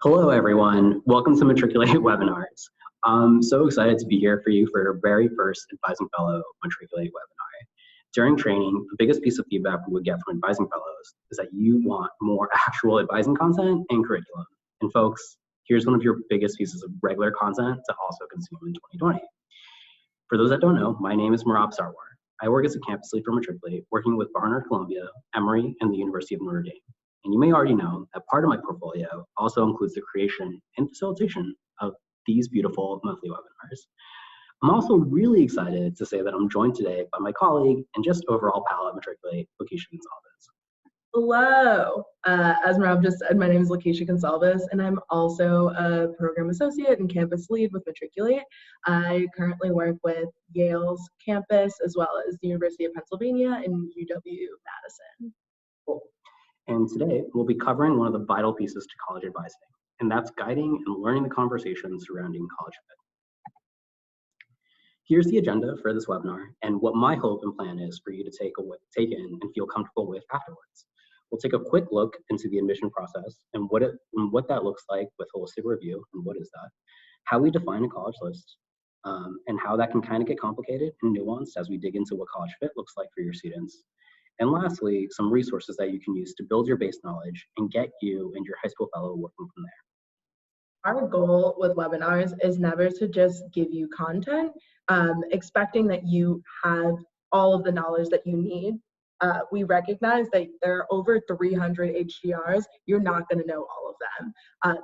Hello, everyone. Welcome to Matriculate webinars. I'm so excited to be here for you for your very first Advising Fellow Matriculate webinar. During training, the biggest piece of feedback we would get from Advising Fellows is that you want more actual advising content and curriculum. And folks, here's one of your biggest pieces of regular content to also consume in 2020. For those that don't know, my name is Marab Sarwar. I work as a campus lead for Matriculate, working with Barnard Columbia, Emory, and the University of Notre Dame. And you may already know that part of my portfolio also includes the creation and facilitation of these beautiful monthly webinars. I'm also really excited to say that I'm joined today by my colleague and just overall pal at Matriculate, Lakeisha Gonsalves. Hello, as Marab just said, my name is Lakeisha Gonsalves, and I'm also a program associate and campus lead with Matriculate. I currently work with Yale's campus as well as the University of Pennsylvania and UW-Madison. Cool. And today we'll be covering one of the vital pieces to college advising, and that's guiding and learning the conversation surrounding college fit. Here's the agenda for this webinar and what my hope and plan is for you to take in and feel comfortable with afterwards. We'll take a quick look into the admission process and what that looks like with holistic review, and what is that, how we define a college list, and how that can kind of get complicated and nuanced as we dig into what college fit looks like for your students. And lastly, some resources that you can use to build your base knowledge and get you and your high school fellow working from there. Our goal with webinars is never to just give you content, expecting that you have all of the knowledge that you need. We recognize that there are over 300 HGRs. You're not going to know all of them.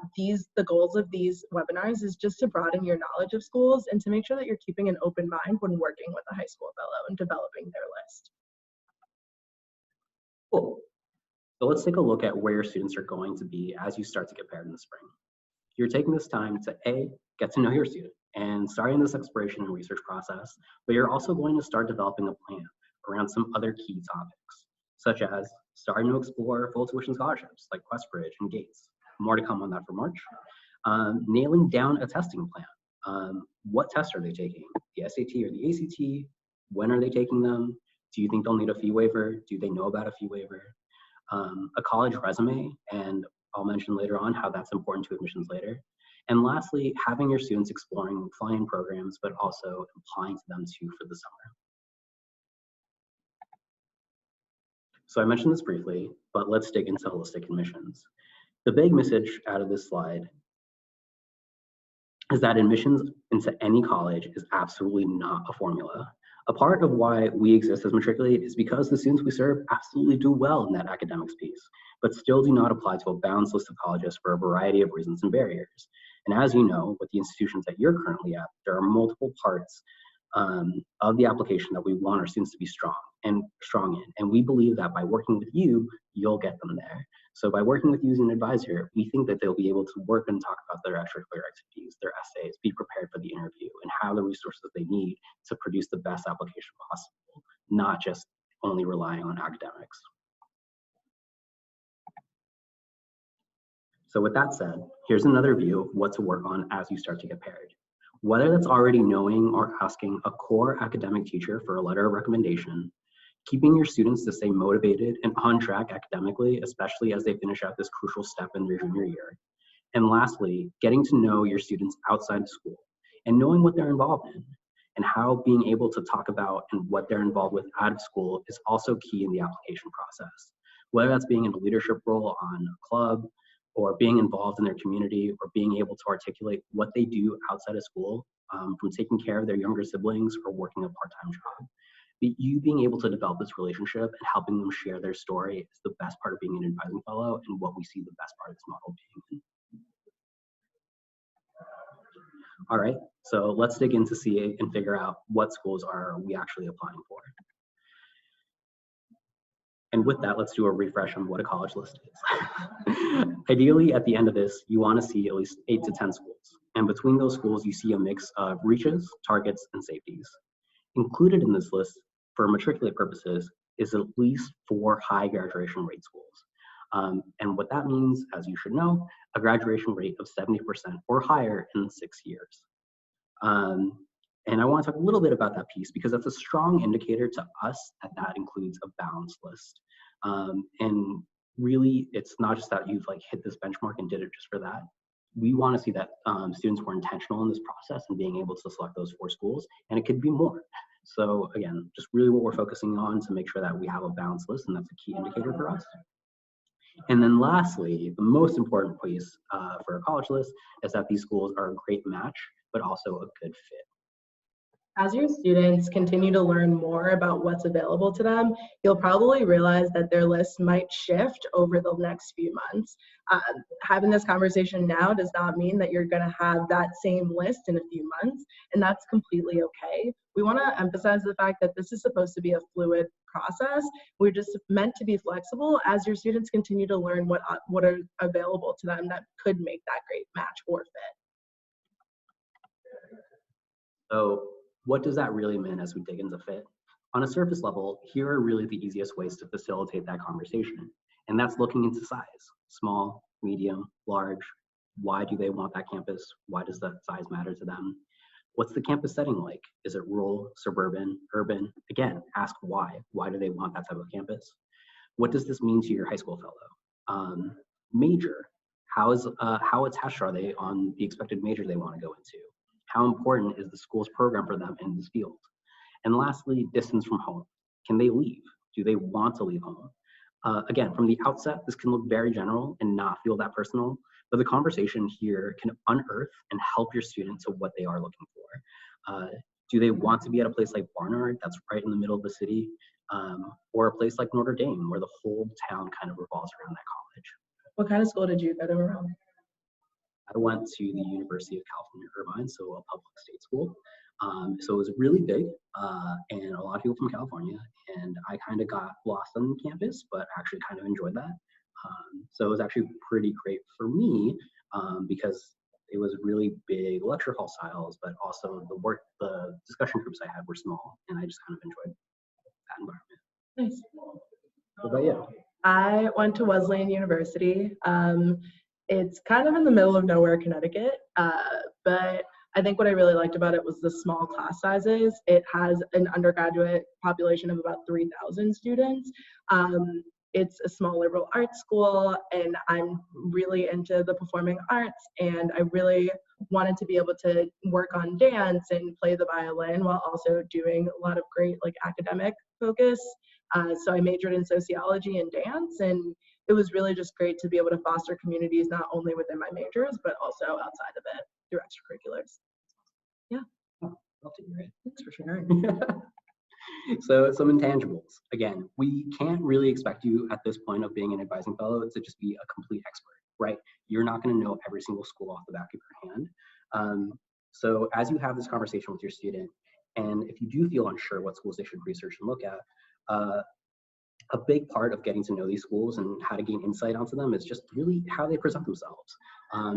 The goals of these webinars is just to broaden your knowledge of schools and to make sure that you're keeping an open mind when working with a high school fellow and developing their list. Cool. So let's take a look at where your students are going to be as you start to get paired in the spring. You're taking this time to get to know your student and starting this exploration and research process, but you're also going to start developing a plan around some other key topics, such as starting to explore full tuition scholarships like QuestBridge and Gates. More to come on that for March. Nailing down a testing plan. What tests are they taking? The SAT or the ACT? When are they taking them? Do you think they'll need a fee waiver? Do they know about a fee waiver? A college resume, and I'll mention later on how that's important to admissions later. And lastly, having your students exploring fly-in programs, but also applying to them too for the summer. So I mentioned this briefly, but let's dig into holistic admissions. The big message out of this slide is that admissions into any college is absolutely not a formula. A part of why we exist as Matriculate is because the students we serve absolutely do well in that academics piece, but still do not apply to a balanced list of colleges for a variety of reasons and barriers. And as you know, with the institutions that you're currently at, there are multiple parts of the application that we want our students to be strong in. And we believe that by working with you, you'll get them there. So by working with you as an advisor, we think that they'll be able to work and talk about their extracurricular activities, their essays, be prepared for the interview, and have the resources they need to produce the best application possible, not just only relying on academics. So with that said, here's another view of what to work on as you start to get paired. Whether that's already knowing or asking a core academic teacher for a letter of recommendation, keeping your students to stay motivated and on track academically, especially as they finish out this crucial step in their junior year. And lastly, getting to know your students outside of school and knowing what they're involved in, and how being able to talk about and what they're involved with out of school is also key in the application process. Whether that's being in a leadership role on a club, or being involved in their community, or being able to articulate what they do outside of school, from taking care of their younger siblings or working a part-time job. You being able to develop this relationship and helping them share their story is the best part of being an advising fellow, and what we see the best part of this model being. All right, so let's dig in to see and figure out what schools are we actually applying for. And with that, let's do a refresh on what a college list is. Ideally, at the end of this, you want to see at least 8 to 10 schools. And between those schools, you see a mix of reaches, targets, and safeties. Included in this list, for Matriculate purposes, is at least 4 high graduation rate schools. And what that means, as you should know, a graduation rate of 70% or higher in 6 years. And I want to talk a little bit about that piece because that's a strong indicator to us that that includes a balanced list. And really, it's not just that you've like hit this benchmark and did it just for that. We want to see that students were intentional in this process and being able to select those 4 schools, and it could be more. So again, just really what we're focusing on to make sure that we have a balanced list, and that's a key indicator for us. And then lastly, the most important piece for a college list is that these schools are a great match, but also a good fit. As your students continue to learn more about what's available to them, you'll probably realize that their list might shift over the next few months. Having this conversation now does not mean that you're going to have that same list in a few months, and that's completely okay. We want to emphasize the fact that this is supposed to be a fluid process. We're just meant to be flexible as your students continue to learn what are available to them that could make that great match or fit. So what does that really mean as we dig into fit? On a surface level, here are really the easiest ways to facilitate that conversation. And that's looking into size, small, medium, large. Why do they want that campus? Why does that size matter to them? What's the campus setting like? Is it rural, suburban, urban? Again, ask why. Why do they want that type of campus? What does this mean to your high school fellow? Major, how attached are they on the expected major they want to go into? How important is the school's program for them in this field? And lastly, distance from home. Can they leave? Do they want to leave home? Again, from the outset, this can look very general and not feel that personal, but the conversation here can unearth and help your student to what they are looking for. Do they want to be at a place like Barnard, that's right in the middle of the city, or a place like Notre Dame, where the whole town kind of revolves around that college? What kind of school did you go to around? I went to the University of California, Irvine, so a public state school. So it was really big, and a lot of people from California, and I kind of got lost on campus, but actually kind of enjoyed that. So it was actually pretty great for me because it was really big lecture hall styles, but also the discussion groups I had were small, and I just kind of enjoyed that environment. Nice. What about you? I went to Wesleyan University. It's kind of in the middle of nowhere, Connecticut, but I think what I really liked about it was the small class sizes. It has an undergraduate population of about 3,000 students. It's a small liberal arts school, and I'm really into the performing arts, and I really wanted to be able to work on dance and play the violin while also doing a lot of great like academic focus. So I majored in sociology and dance, and it was really just great to be able to foster communities not only within my majors, but also outside of it through extracurriculars. Yeah. Oh, I'll take it. Thanks for sharing. So some intangibles. Again, we can't really expect you at this point of being an advising fellow to just be a complete expert, right? You're not going to know every single school off the back of your hand. So as you have this conversation with your student, and if you do feel unsure what schools they should research and look at, a big part of getting to know these schools and how to gain insight onto them is just really how they present themselves.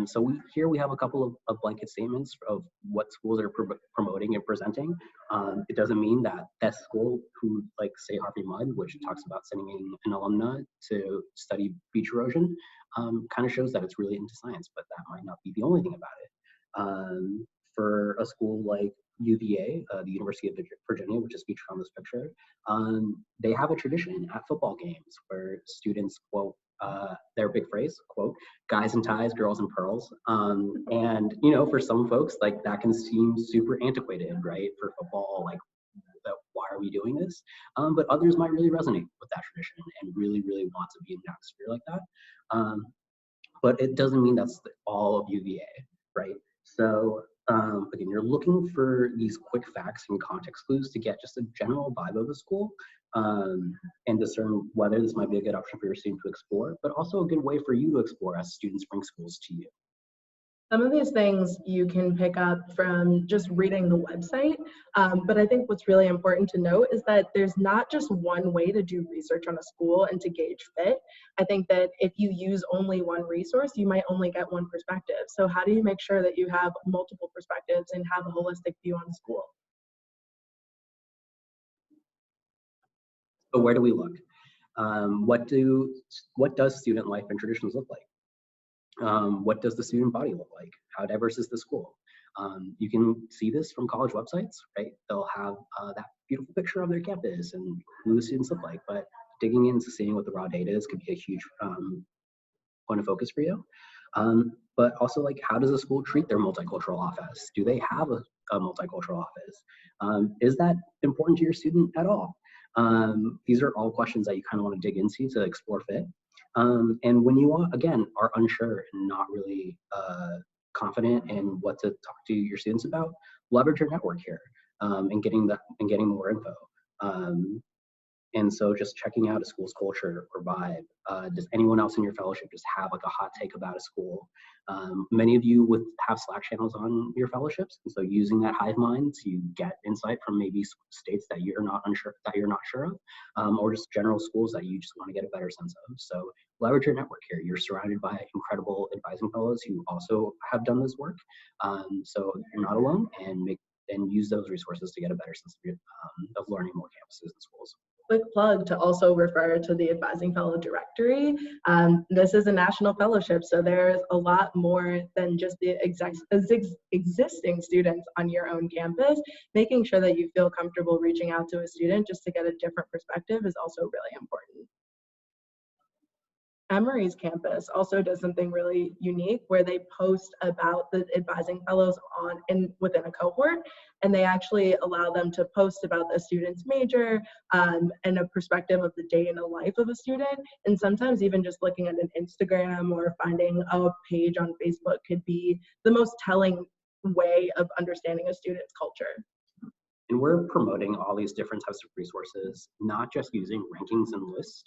So here we have a couple of blanket statements of what schools are promoting and presenting. It doesn't mean that school who, like say Harvey Mudd, which talks about sending an alumna to study beach erosion, kind of shows that it's really into science, but that might not be the only thing about it. For a school like UVA, the University of Virginia, which is featured on this picture, they have a tradition at football games where students quote their big phrase, quote, guys in ties, girls in pearls. And, you know, for some folks, like that can seem super antiquated, right? For football, like, why are we doing this? But others might really resonate with that tradition and really, really want to be in an atmosphere like that. But it doesn't mean that's all of UVA, right? So again, you're looking for these quick facts and context clues to get just a general vibe of the school and discern whether this might be a good option for your student to explore, but also a good way for you to explore as students bring schools to you. Some of these things you can pick up from just reading the website, but I think what's really important to note is that there's not just one way to do research on a school and to gauge fit. I think that if you use only one resource, you might only get one perspective. So how do you make sure that you have multiple perspectives and have a holistic view on the school? So where do we look? What does student life and traditions look like? What does the student body look like? How diverse is the school? You can see this from college websites, right? They'll have that beautiful picture of their campus and who the students look like, but digging into seeing what the raw data is could be a huge point of focus for you. But also, like, how does a school treat their multicultural office? Do they have a multicultural office? Is that important to your student at all? These are all questions that you kind of want to dig into to explore fit. And when you, again, are unsure and not really confident in what to talk to your students about, leverage your network here and getting more info. And so just checking out a school's culture or vibe. Does anyone else in your fellowship just have like a hot take about a school? Many of you have Slack channels on your fellowships, and so using that hive mind to get insight from maybe states that you're not sure of, or just general schools that you just want to get a better sense of. So leverage your network here. You're surrounded by incredible advising fellows who also have done this work, so you're not alone, and use those resources to get a better sense of learning more campuses and schools. Quick plug to also refer to the Advising Fellow Directory. This is a national fellowship, so there's a lot more than just the existing students on your own campus. Making sure that you feel comfortable reaching out to a student just to get a different perspective is also really important. Emory's campus also does something really unique where they post about the advising fellows within a cohort, and they actually allow them to post about the student's major and a perspective of the day in the life of a student. And sometimes even just looking at an Instagram or finding a page on Facebook could be the most telling way of understanding a student's culture. And we're promoting all these different types of resources, not just using rankings and lists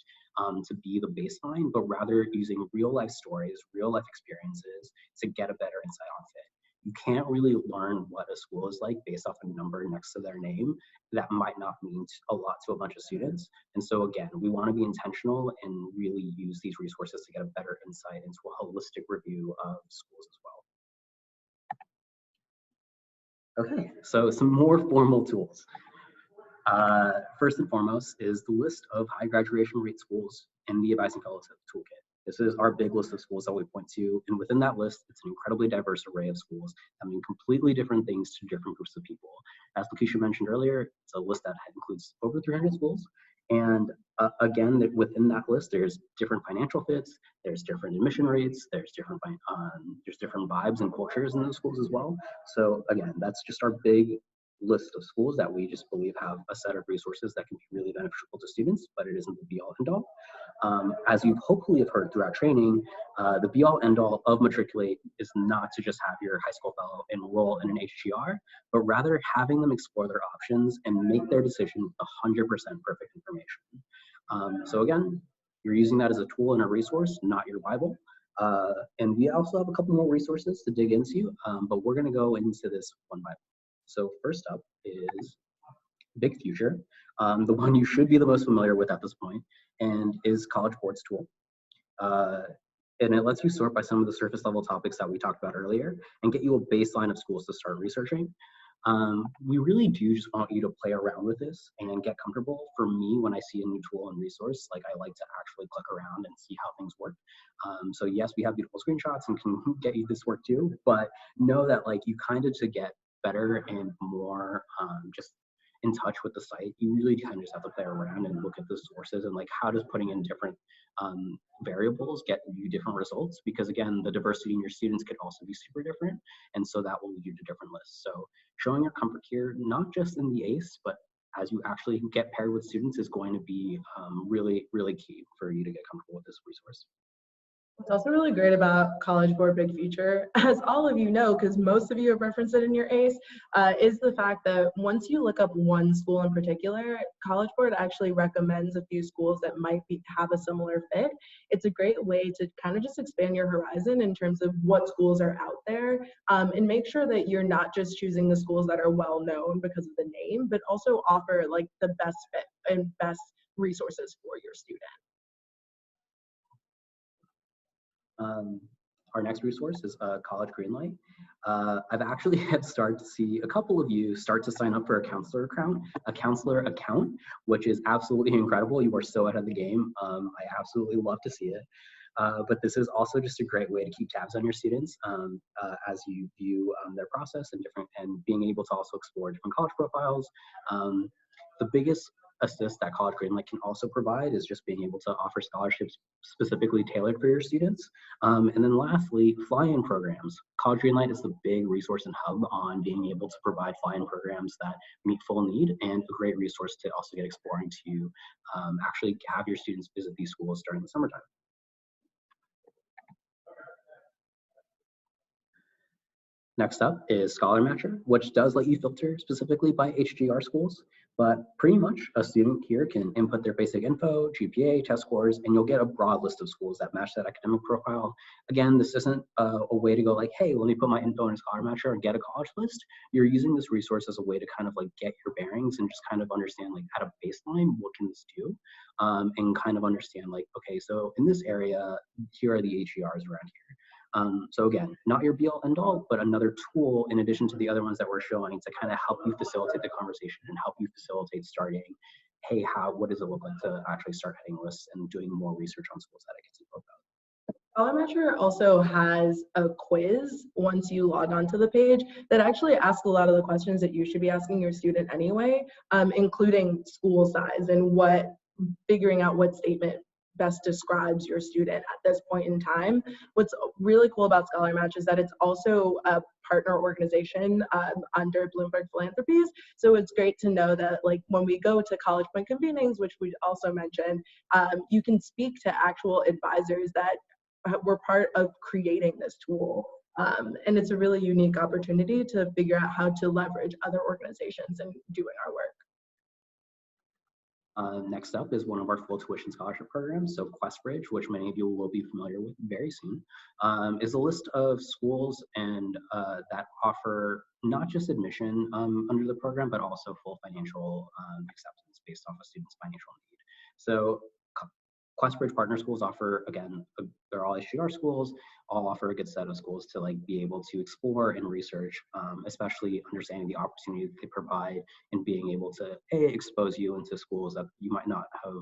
to be the baseline, but rather using real life stories, real life experiences to get a better insight on fit. You can't really learn what a school is like based off a number next to their name. That might not mean a lot to a bunch of students. And so again, we want to be intentional and really use these resources to get a better insight into a holistic review of schools as well. Okay, so some more formal tools. First and foremost is the list of high graduation rate schools in the Advising Fellowship Toolkit. This is our big list of schools that we point to, and within that list, it's an incredibly diverse array of schools that mean completely different things to different groups of people. As Lakeisha mentioned earlier, it's a list that includes over 300 schools, and again, within that list, there's different financial fits, there's different admission rates, there's different vibes and cultures in those schools as well. So again, that's just our big list of schools that we just believe have a set of resources that can be really beneficial to students, but it isn't the be-all end-all. As you hopefully have heard throughout training, the be-all end-all of Matriculate is not to just have your high school fellow enroll in an HGR, but rather having them explore their options and make their decision with 100% perfect information. So again, you're using that as a tool and a resource, not your Bible. And we also have a couple more resources to dig into, but we're gonna go into this one by one. So first up is Big Future, the one you should be the most familiar with at this point, and is College Board's tool. And it lets you sort by some of the surface level topics that we talked about earlier and get you a baseline of schools to start researching. We really do just want you to play around with this and get comfortable. For me, when I see a new tool and resource, like I like to actually click around and see how things work. So yes, we have beautiful screenshots and can get you this work too, but know that like you kind of to get better and more just in touch with the site, you really kind of just have to play around and look at the sources and like how does putting in different variables get you different results, because again, the diversity in your students could also be super different, and so that will lead you to different lists. So showing your comfort here, not just in the ACE, but as you actually get paired with students is going to be really, really key for you to get comfortable with this resource. What's also really great about College Board Big Future, as all of you know, because most of you have referenced it in your ACE, is the fact that once you look up one school in particular, College Board actually recommends a few schools that might have a similar fit. It's a great way to kind of just expand your horizon in terms of what schools are out there, and make sure that you're not just choosing the schools that are well known because of the name, but also offer like the best fit and best resources for your student. Our next resource is College Greenlight. I've actually had started to see a couple of you start to sign up for a counselor account, which is absolutely incredible. You are so ahead of the game. I absolutely love to see it. But this is also just a great way to keep tabs on your students as you view their process and being able to also explore different college profiles. The biggest assist that College Greenlight can also provide is just being able to offer scholarships specifically tailored for your students. And then lastly, fly-in programs. College Greenlight is the big resource and hub on being able to provide fly-in programs that meet full need, and a great resource to also get exploring to actually have your students visit these schools during the summertime. Next up is Scholar Matcher, which does let you filter specifically by HGR schools, but pretty much a student here can input their basic info, GPA, test scores, and you'll get a broad list of schools that match that academic profile. Again, this isn't a way to go like, hey, let me put my info in a Scholar Matcher and get a college list. You're using this resource as a way to kind of like get your bearings and just kind of understand like at a baseline, what can this do? And kind of understand like, okay, so in this area, here are the HGRs around here. So again, not your be all end all, but another tool in addition to the other ones that we're showing to kind of help you facilitate the conversation and help you facilitate starting, hey, what does it look like to actually start heading lists and doing more research on schools that it gets info about. Scholar Matcher also has a quiz once you log onto the page that actually asks a lot of the questions that you should be asking your student anyway, including school size and figuring out what statement best describes your student at this point in time. What's really cool about Scholar Match is that it's also a partner organization under Bloomberg Philanthropies. So it's great to know that like when we go to College Point convenings, which we also mentioned, you can speak to actual advisors that were part of creating this tool. And it's a really unique opportunity to figure out how to leverage other organizations in doing our work. Next up is one of our full tuition scholarship programs. So QuestBridge, which many of you will be familiar with very soon, is a list of schools and that offer not just admission under the program, but also full financial acceptance based off a student's financial need. So QuestBridge partner schools offer, again, they're all HGR schools, all offer a good set of schools to like be able to explore and research, especially understanding the opportunity that they provide and being able to expose you into schools that you might not have,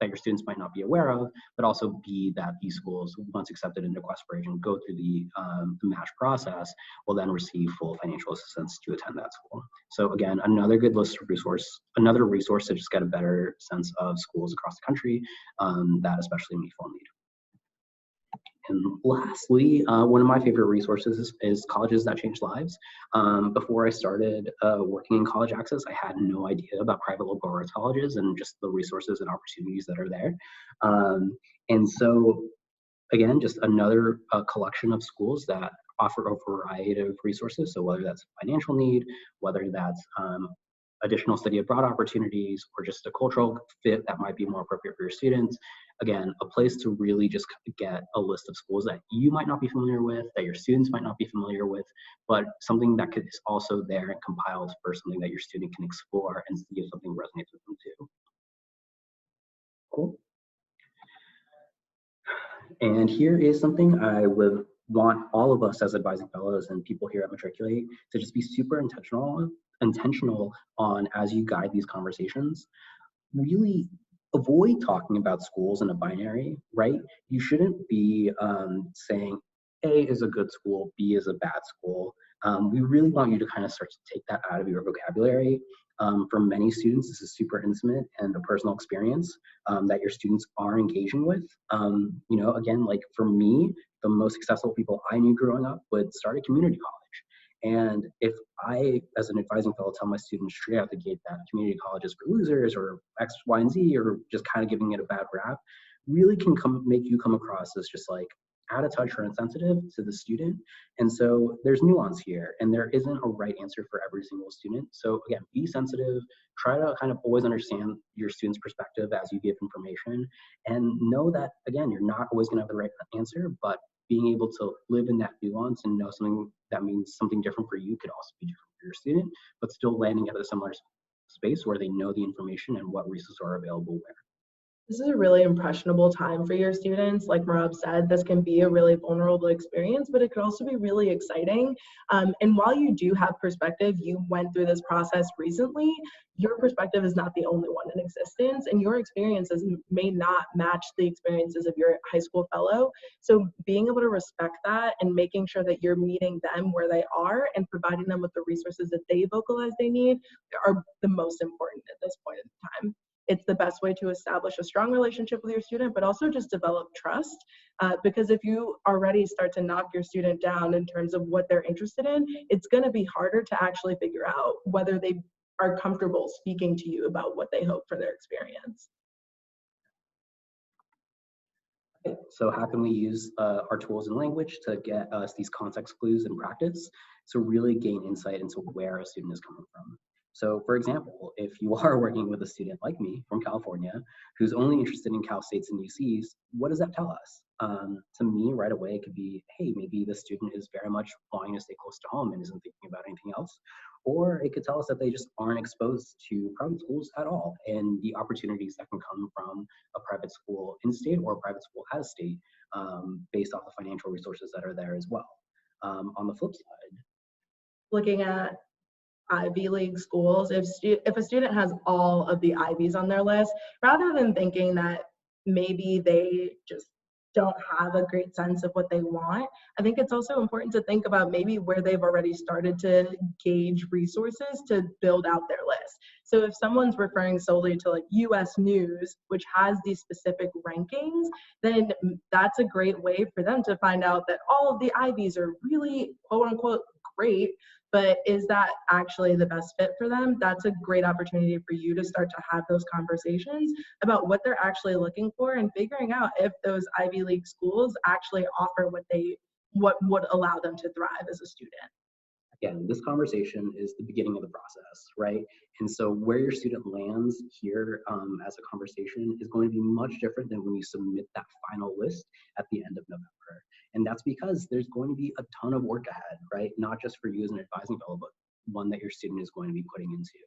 that your students might not be aware of, but also that these schools, once accepted into QuestBridge and go through the match process, will then receive full financial assistance to attend that school. So again, another good list of another resource to just get a better sense of schools across the country that especially meet full need. And lastly, one of my favorite resources is Colleges That Change Lives. Before I started working in college access, I had no idea about private local arts colleges and just the resources and opportunities that are there. And so, again, just another collection of schools that offer a variety of resources. So whether that's financial need, whether that's additional study abroad opportunities, or just a cultural fit that might be more appropriate for your students. Again, a place to really just get a list of schools that you might not be familiar with, that your students might not be familiar with, but something that is also there and compiled for something that your student can explore and see if something resonates with them too. Cool. And here is something I would want all of us as advising fellows and people here at Matriculate to just be super intentional on as you guide these conversations. Really avoid talking about schools in a binary, right? You shouldn't be saying A is a good school, B is a bad school. We really want you to kind of start to take that out of your vocabulary. For many students, this is super intimate and a personal experience that your students are engaging with. You know, again, like for me, the most successful people I knew growing up would start a community college. And if I, as an advising fellow, tell my students straight out the gate that community college is for losers or X, Y, and Z, or just kind of giving it a bad rap, really can make you come across as just like out of touch or insensitive to the student. And so there's nuance here, and there isn't a right answer for every single student. So again, be sensitive, try to kind of always understand your student's perspective as you give information, and know that, again, you're not always gonna have the right answer, but being able to live in that nuance and know something that means something different for you could also be different for your student, but still landing at a similar space where they know the information and what resources are available where. This is a really impressionable time for your students. Like Marab said, this can be a really vulnerable experience, but it could also be really exciting. And while you do have perspective, you went through this process recently, your perspective is not the only one in existence, and your experiences may not match the experiences of your high school fellow. So being able to respect that and making sure that you're meeting them where they are and providing them with the resources that they vocalize they need are the most important at this point in time. It's the best way to establish a strong relationship with your student, but also just develop trust. Because if you already start to knock your student down in terms of what they're interested in, it's going to be harder to actually figure out whether they are comfortable speaking to you about what they hope for their experience. Okay, so how can we use our tools and language to get us these context clues in practice to really gain insight into where a student is coming from? So for example, if you are working with a student like me from California, who's only interested in Cal States and UCs, what does that tell us? To me, right away, it could be, hey, maybe the student is very much wanting to stay close to home and isn't thinking about anything else. Or it could tell us that they just aren't exposed to private schools at all and the opportunities that can come from a private school in state or a private school out of state based off the financial resources that are there as well. On the flip side, Looking at Ivy League schools, if a student has all of the Ivies on their list, rather than thinking that maybe they just don't have a great sense of what they want, I think it's also important to think about maybe where they've already started to gauge resources to build out their list. So if someone's referring solely to like US News, which has these specific rankings, then that's a great way for them to find out that all of the Ivies are really quote unquote great, but is that actually the best fit for them? That's a great opportunity for you to start to have those conversations about what they're actually looking for and figuring out if those Ivy League schools actually offer what would allow them to thrive as a student. again, this conversation is the beginning of the process, right? And so where your student lands here as a conversation is going to be much different than when you submit that final list at the end of November. And that's because there's going to be a ton of work ahead, right? Not just for you as an advising fellow, but one that your student is going to be putting into.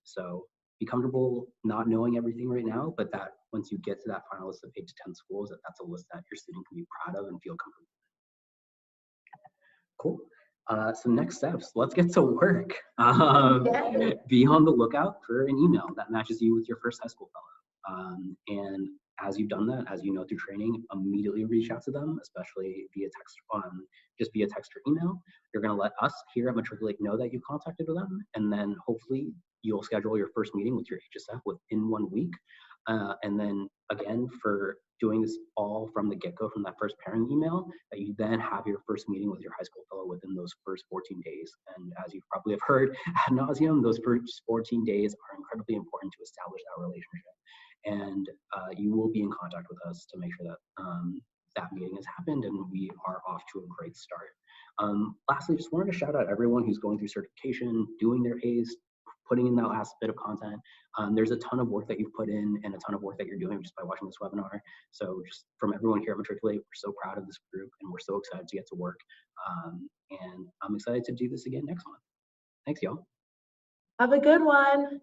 So be comfortable not knowing everything right now, but that once you get to that final list of 8 to 10 schools, that's a list that your student can be proud of and feel comfortable. Cool. So next steps, let's get to work. Be on the lookout for an email that matches you with your first high school fellow. And as you've done that, as you know through training, immediately reach out to them, especially via text, just via text or email. You're going to let us here at Matriculate know that you contacted them, and then hopefully you'll schedule your first meeting with your HSF within 1 week. And then again, for doing this all from the get-go, from that first pairing email, that you then have your first meeting with your high school fellow within those first 14 days. And as you probably have heard ad nauseum, those first 14 days are incredibly important to establish that relationship. And you will be in contact with us to make sure that that meeting has happened and we are off to a great start. Lastly, just wanted to shout out everyone who's going through certification, doing their A's, putting in that last bit of content. There's a ton of work that you've put in and a ton of work that you're doing just by watching this webinar. So just from everyone here at Matriculate, we're so proud of this group and we're so excited to get to work. And I'm excited to do this again next month. Thanks, y'all. Have a good one.